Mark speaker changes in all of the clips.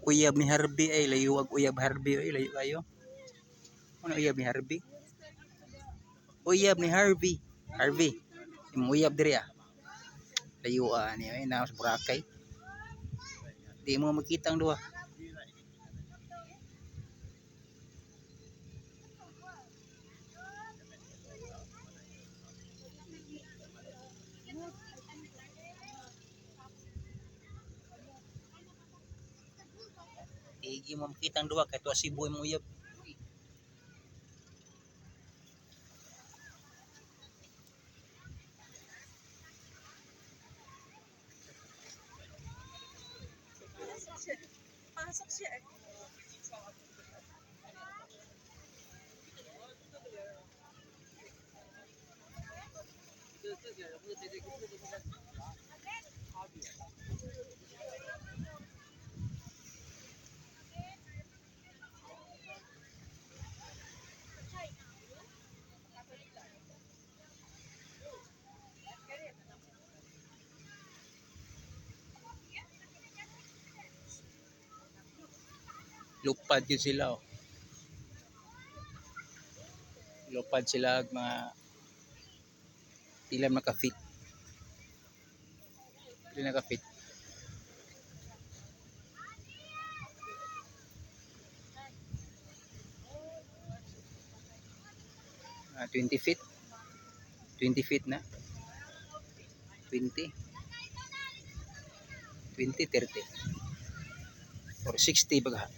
Speaker 1: Uyab ni Harvey ay layuwag uyab Harvey ay layo kayo. Ano uyab ni Harvey? Uyab ni Harvey. Harvey. Yung uyab diri ah. Layuan niya ay na sa Boracay. Di mo makita ang duha. Di mo makita ang duha kay tuwa Cebu mo uyab.
Speaker 2: Pasok siya eh.
Speaker 1: Lupad yun sila oh. Lupad sila mga ilan makafit. Ilan nakafit. Ah, 20 feet. 20 feet na. 20. 20, 30. Or 60 baga.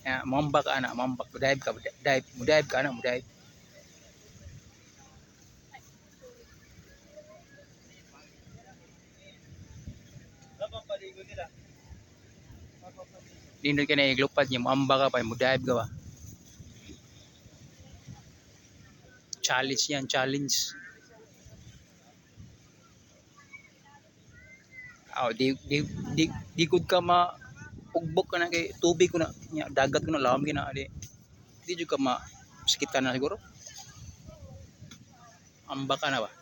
Speaker 1: Ya, mambak ka anak, mambak. Dive ka, dive ka anak, dive. Nindot ka na iglupad niya, mambak ka pa, dive ka ba. Challenge yan, challenge. Oh, di gud ka ugbok ka na kay tubig ko na dagat ko na lawom gina di jud ka sakitan na siguro amba ka na ba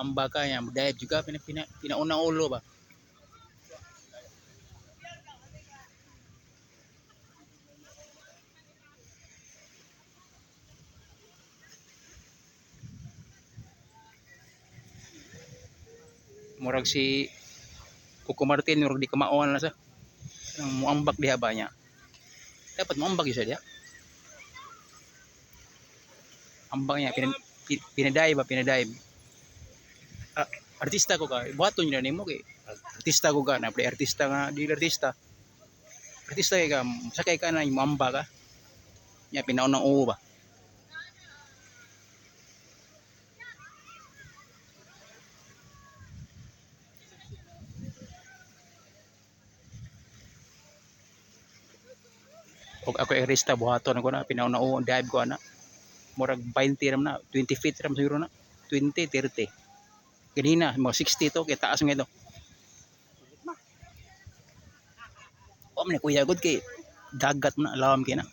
Speaker 1: amba ka yan dive juga pinaunang ulo ba murag si Coco Martin murag di kamaon na sa muambak diha ba niya dapat muambak yun siya diha ambak niya pinadive ba pinadive artista ko ka buhaton nyo na nimo kay artista ko ka na artista nga di artista kay ka sakay ka na yung muambak ka niya pinaunang uwo ba og ako artista buhaton ko na pinaunang uwo dive ko na murag 20 ram na 20 feet ram siguro na 20 30 ganina mo 60 to kay taas nga ito o man kuya gud kay dagat na lawom kay na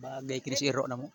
Speaker 1: bagay kini si Iro na mo